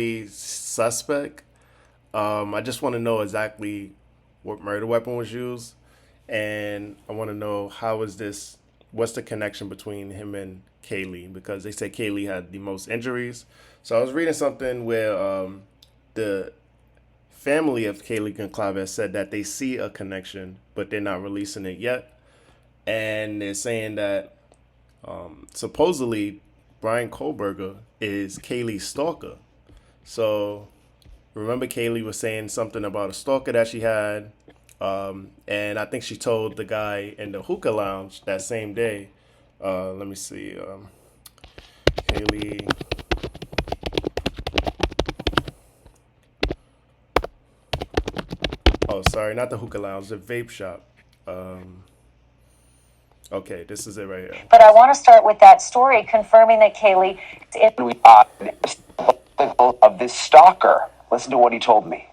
The suspect. I just want to know exactly what murder weapon was used, and I want to know how is this. What's the connection between him and Kaylee? Because they said Kaylee had the most injuries. So I was reading something where the family of Kaylee Gonclaves said that they see a connection, but they're not releasing it yet, and they're saying that supposedly Bryan Kohberger is Kaylee's stalker. So remember, Kaylee was saying something about a stalker that she had, and I think she told the guy in the hookah lounge that same day. Let me see, Kaylee. Oh, sorry, not the hookah lounge, the vape shop. Um, okay, this is it right here. But I want to start with that story confirming that Kaylee is in. Of this stalker. Listen to what he told me.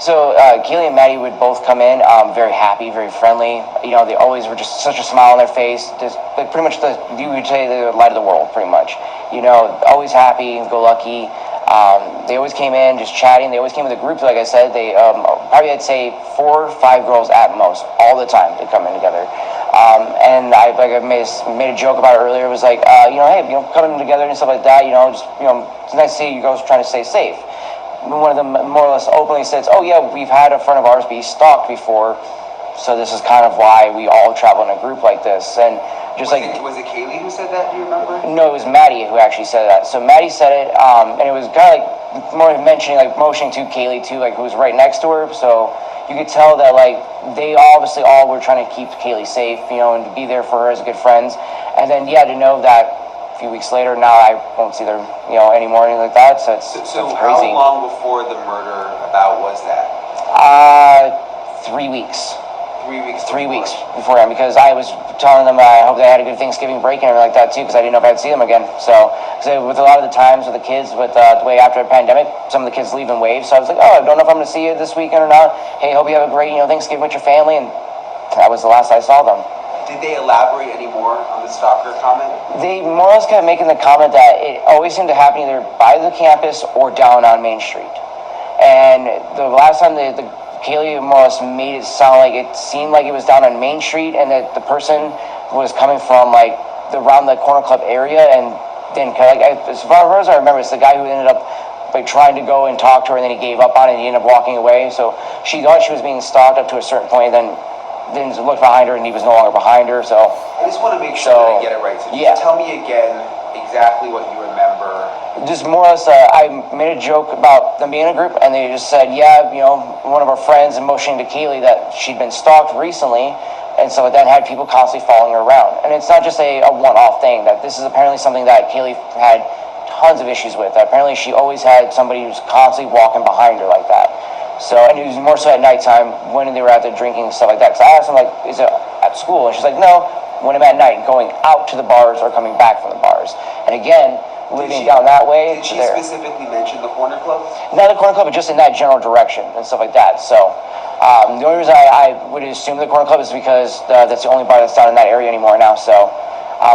So Keely and Maddie would both come in very happy, very friendly. You know, they always were just such a smile on their face. Just like pretty much you would say the light of the world, pretty much. You know, always happy, go lucky. They always came in just chatting. They always came with a group, like I said. They probably I'd say 4 or 5 girls at most, all the time. They come in together. And I made a joke about it earlier. It was like, hey, coming together and stuff like that. It's nice to see you girls trying to stay safe. One of them more or less openly says, "Oh yeah, we've had a friend of ours be stalked before, so this is kind of why we all travel in a group like this." And just was it Kaylee who said that? Do you remember? no, it was Maddie who actually said that. So Maddie said it, and it was kind of like more mentioning, like motioning to Kaylee too, like who was right next to her. So you could tell that like they obviously all were trying to keep Kaylee safe, and to be there for her as good friends. And then to know that a few weeks later, now I won't see them, anymore, anything like that. So it's So how crazy. long before the murder about was that? 3 weeks. 3 weeks. 3 weeks beforehand, because I was telling them I hope they had a good Thanksgiving break and everything like that too, because I didn't know if I'd see them again. So, because with a lot of the times with the kids, with the way after a pandemic, some of the kids leave in waves. So I was like, oh, I don't know if I'm going to see you this weekend or not. Hey, hope you have a great Thanksgiving with your family, and that was the last I saw them. Did they elaborate any more on the stalker comment? They more or less kept making the comment that it always seemed to happen either by the campus or down on Main Street. And the last time the Kaylee more or less made it sound like it seemed like it was down on Main Street, and that the person was coming from like around the Corner Club area, and then as far as I remember, it's the guy who ended up like trying to go and talk to her, and then he gave up on it, and he ended up walking away. So she thought she was being stalked up to a certain point, and then looked behind her, and he was no longer behind her. So I just want to make sure that I get it right. So just tell me again exactly what you remember. Just more or less, I made a joke about them being in a group, and they just said, yeah, one of our friends, and motioning to Kaylee that she'd been stalked recently, and so that had people constantly following her around. And it's not just a one-off thing, that this is apparently something that Kaylee had tons of issues with. Apparently she always had somebody who's constantly walking behind her like that. So, and it was more so at nighttime when they were out there drinking and stuff like that. Because I asked them, like, is it at school? And she's like, no, when I'm at night, going out to the bars or coming back from the bars. And again, living down that way. Did she specifically mention the Corner Club? Not the Corner Club, but just in that general direction and stuff like that. So the only reason I would assume the Corner Club is because that's the only bar that's down in that area anymore now. So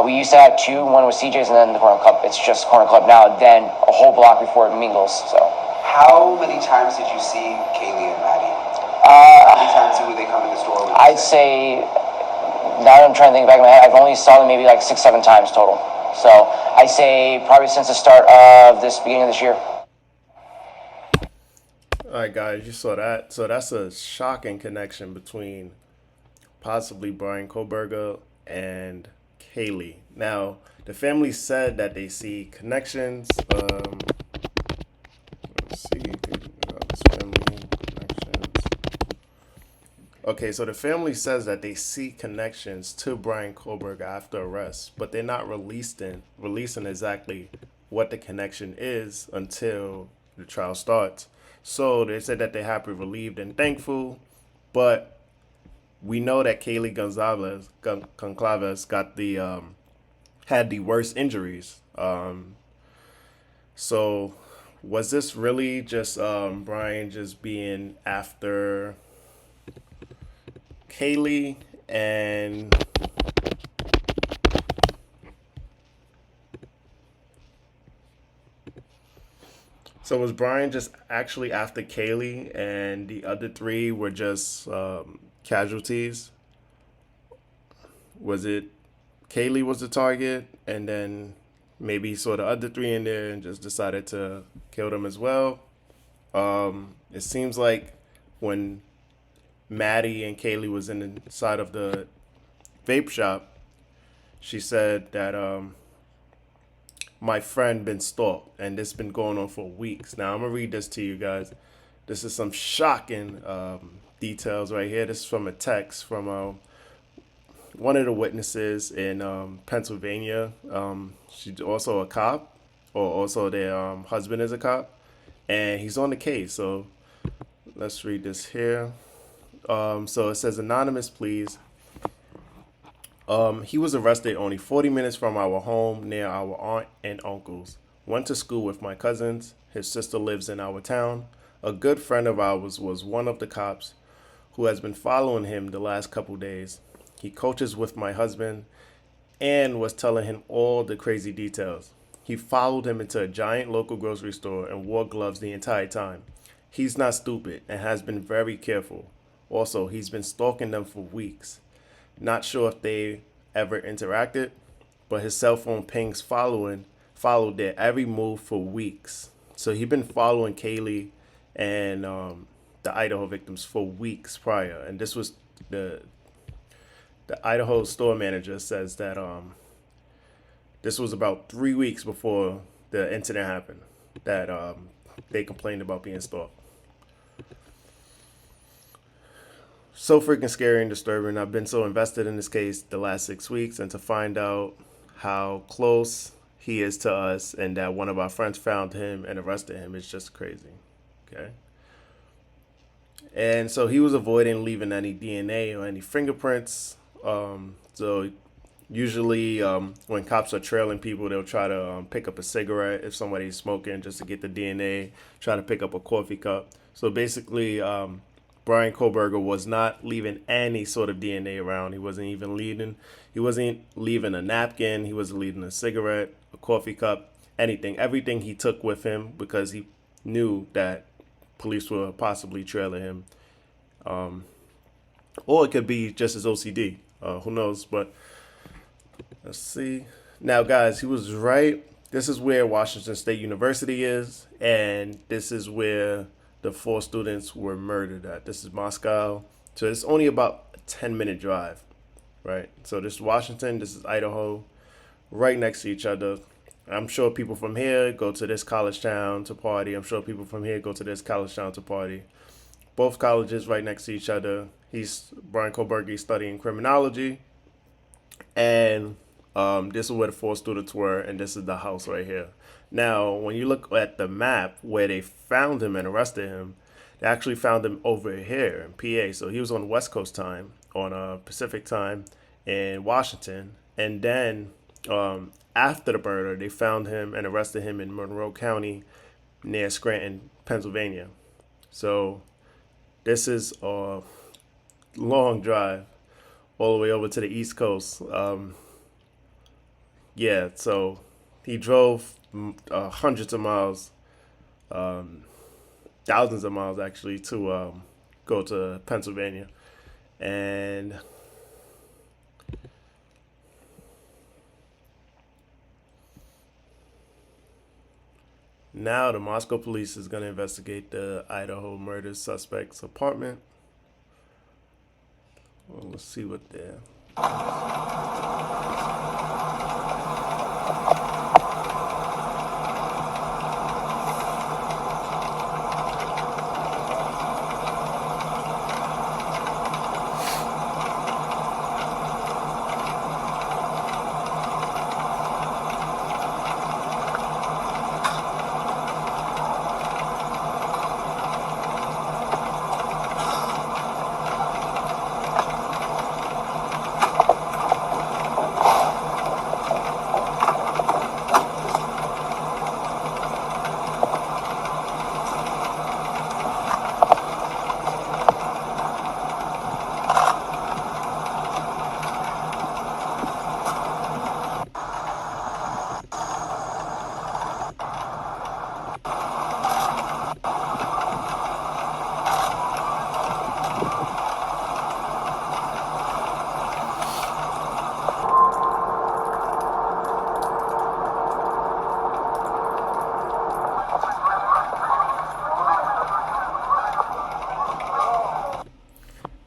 we used to have two. One was CJ's and then the Corner Club. It's just Corner Club now, then a whole block before it mingles. So. How many times did you see Kaylee and Maddie? How many times would they come to the store? I'd say, now that I'm trying to think back in my head, I've only saw them maybe like 6-7 times total. So I say probably since the start of this beginning of this year. All right, guys, you saw that. So that's a shocking connection between possibly Bryan Kohberger and Kaylee. Now, the family said that they see connections. Let's see. This family connections. Okay, so the family says that they see connections to Bryan Kohberger after arrest, but they're not releasing exactly what the connection is until the trial starts. So they said that they're happy, relieved, and thankful, but we know that Kaylee Gonclaves got the had the worst injuries. So was this really just Bryan just being after Kaylee and So was Brian just actually after Kaylee, and the other three were just casualties? Was it Kaylee was the target, and then maybe he saw the other three in there and just decided to kill them as well? It seems like when Maddie and Kaylee was inside of the vape shop, she said that my friend been stalked, and this been going on for weeks. Now I'm gonna read this to you guys. This is some shocking details right here. This is from a text from one of the witnesses in Pennsylvania. She's also a cop, or also their husband is a cop, and he's on the case. So let's read this here. So it says, anonymous, please. He was arrested only 40 minutes from our home near our aunt and uncle's. Went to school with my cousins. His sister lives in our town. A good friend of ours was one of the cops who has been following him the last couple days. He coaches with my husband and was telling him all the crazy details. He followed him into a giant local grocery store and wore gloves the entire time. He's not stupid and has been very careful. Also, he's been stalking them for weeks. Not sure if they ever interacted, but his cell phone pings followed their every move for weeks. So he'd been following Kaylee and the Idaho victims for weeks prior. And this was the Idaho store manager says that this was about 3 weeks before the incident happened that they complained about being stalked. So freaking scary and disturbing. I've been so invested in this case the last 6 weeks, and to find out how close he is to us and that one of our friends found him and arrested him is just crazy. Okay. And so he was avoiding leaving any DNA or any fingerprints. So usually when cops are trailing people, they'll try to pick up a cigarette if somebody's smoking just to get the DNA, try to pick up a coffee cup. So basically, Bryan Kohberger was not leaving any sort of DNA around. He wasn't leaving a napkin. He wasn't leaving a cigarette, a coffee cup, anything. Everything he took with him because he knew that police were possibly trailing him. Or it could be just his OCD. Who knows? But let's see. Now, guys, he was right. This is where Washington State University is, and this is where the 4 students were murdered at. This is Moscow. So it's only about a 10-minute drive, right? So this is Washington, this is Idaho, right next to each other. I'm sure people from here go to this college town to party. I'm sure people from here go to this college town to party. Both colleges right next to each other. Bryan Kohberger is studying criminology. And this is where the 4 students were, and this is the house right here. Now, when you look at the map where they found him and arrested him, they actually found him over here in PA. So he was on West Coast time, on Pacific time in Washington. And then after the murder, they found him and arrested him in Monroe County near Scranton, Pennsylvania. So this is a long drive all the way over to the East Coast. Yeah, so he drove hundreds of miles, thousands of miles actually, to go to Pennsylvania. And now the Moscow police is going to investigate the Idaho murder suspect's apartment. Well, let's see what they're...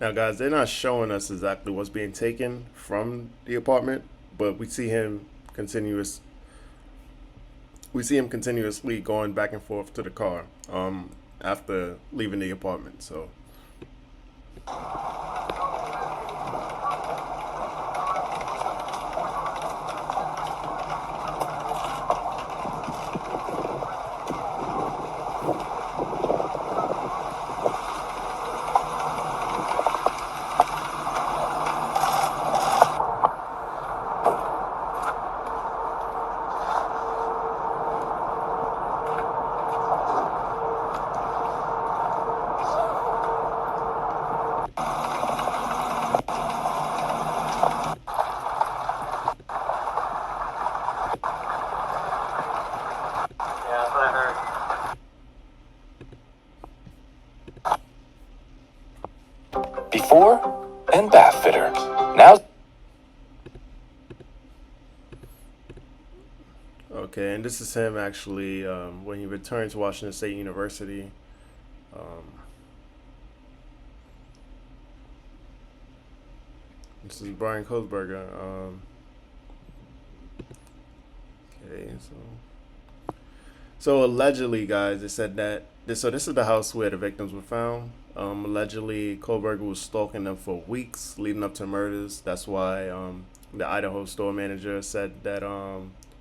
Now, guys, they're not showing us exactly what's being taken from the apartment, but continuous. We see him continuously going back and forth to the car after leaving the apartment. So. Before and bath fitter. Now. Okay, and this is him actually when he returned to Washington State University. This is Bryan Kohberger. Okay, so allegedly, guys, they said that this is the house where the victims were found. Allegedly, Kohberger was stalking them for weeks leading up to murders. That's why the Idaho store manager said that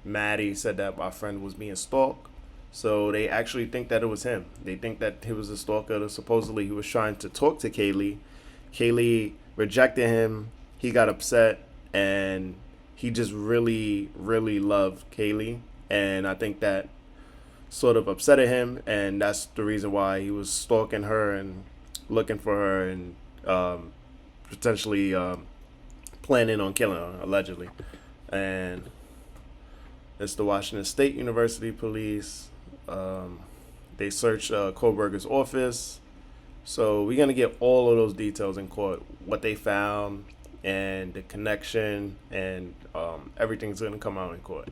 Maddie said that my friend was being stalked. So they actually think that it was him. They think that he was a stalker. Supposedly, he was trying to talk to Kaylee. Kaylee rejected him. He got upset, and he just really, really loved Kaylee. And I think that sort of upset him, and that's the reason why he was stalking her and looking for her and potentially planning on killing her, allegedly. And it's the Washington State University police. They searched Kohberger's office. So we're going to get all of those details in court, what they found and the connection, and everything's going to come out in court.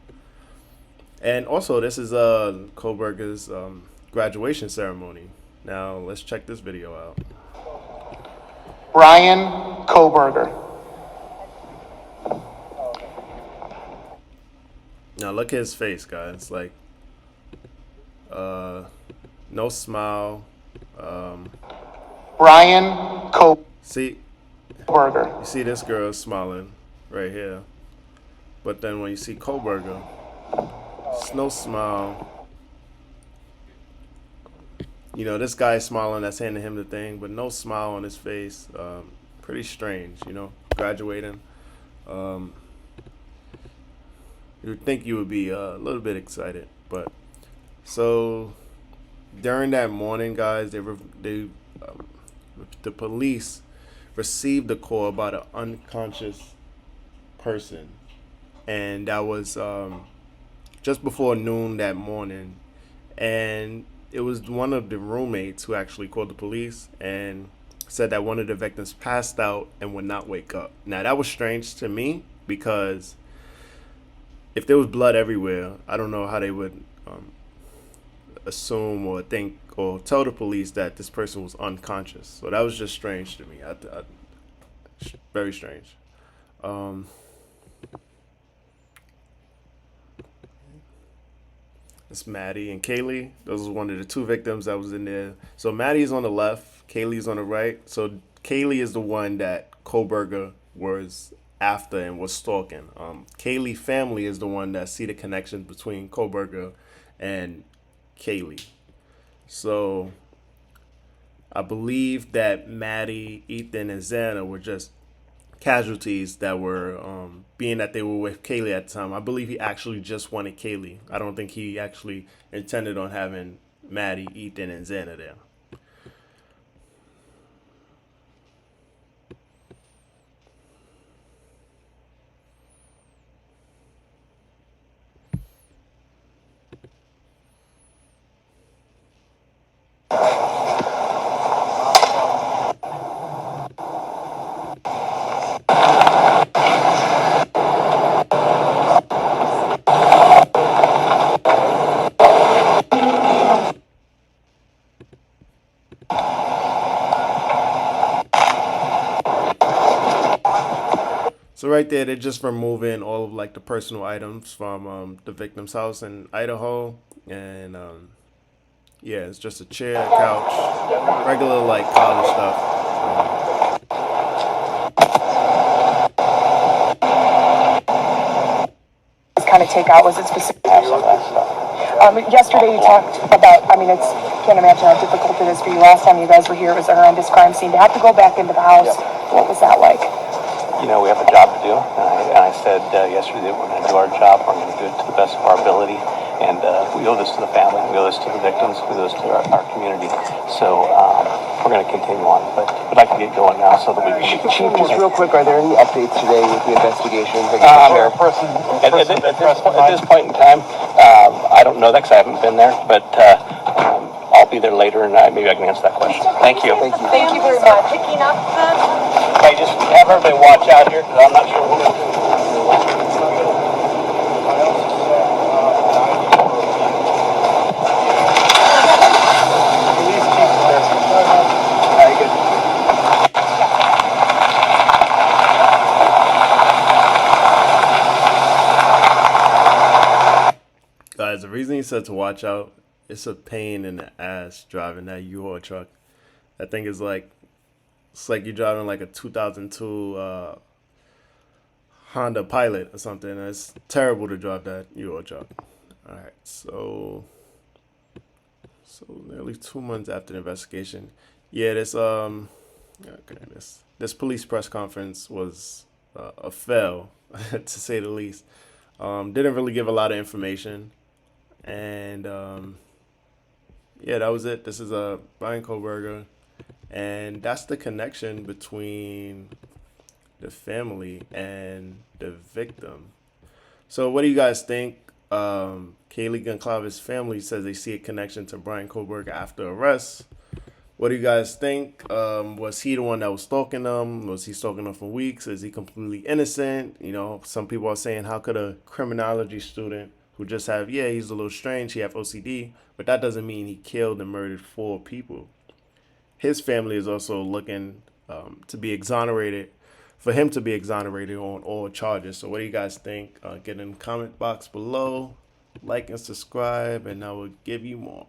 And also, this is Kohberger's graduation ceremony. Now, let's check this video out. Bryan Kohberger. Now, look at his face, guys. Like, no smile. Bryan Kohberger. See, you see this girl smiling right here. But then when you see Kohberger, it's no smile. You know, this guy's smiling, that's handing him the thing, but no smile on his face. Pretty strange, you know, graduating. You would think you would be a little bit excited, but so during that morning, guys, the police received a call about an unconscious person, and that was just before noon that morning, and it was one of the roommates who actually called the police and said that one of the victims passed out and would not wake up. Now, that was strange to me because if there was blood everywhere, I don't know how they would assume or think or tell the police that this person was unconscious. So that was just strange to me. Very strange. It's Maddie and Kaylee. Those are one of the two victims that was in there. So Maddie's on the left, Kaylee's on the right. So Kaylee is the one that Kohberger was after and was stalking. Kaylee family is the one that see the connections between Kohberger and Kaylee. So I believe that Maddie, Ethan, and Xana were just casualties that were being that they were with Kaylee at the time. I believe he actually just wanted Kaylee. I don't think he actually intended on having Maddie, Ethan, and Xana there. So right there, they're just removing all of like the personal items from the victim's house in Idaho, and yeah, it's just a chair, couch, regular like college stuff. Kind of take out was it specific? Yesterday you talked about, I mean, can't imagine how difficult it is for you. Last time you guys were here, it was a horrendous crime scene. To have to go back into the house, what was that like? You know, we have a job to do, and I said yesterday that we're going to do our job, we're going to do it to the best of our ability, and we owe this to the family, we owe this to the victims, we owe this to our community, so we're going to continue on, but we'd like to get going now so that we can... Chief, just real quick, are there any updates today with the investigation? At this point in time, I don't know that because I haven't been there, but I'll be there later, and maybe I can answer that question. Thank you. Thank you very much. Picking up Hey, just have everybody watch out here because I'm not sure what we're doing. Guys, the reason he said to watch out, it's a pain in the ass driving that U-Haul truck. That thing is like, it's like you're driving like a 2002 Honda Pilot or something. It's terrible to drive that U-Haul truck. All right, so nearly 2 months after the investigation, yeah, this police press conference was a fail, to say the least. Didn't really give a lot of information. And yeah, that was it. This is Bryan Kohberger, and that's the connection between the family and the victim. So, what do you guys think? Kaylee Gonclaves' family says they see a connection to Bryan Kohberger after arrest. What do you guys think? Was he the one that was stalking them? Was he stalking them for weeks? Is he completely innocent? You know, some people are saying, how could a criminology student who just have, yeah, he's a little strange, he have OCD, but that doesn't mean he killed and murdered 4 people. His family is also looking to be exonerated, for him to be exonerated on all charges. So what do you guys think? Get in the comment box below, like and subscribe, and I will give you more.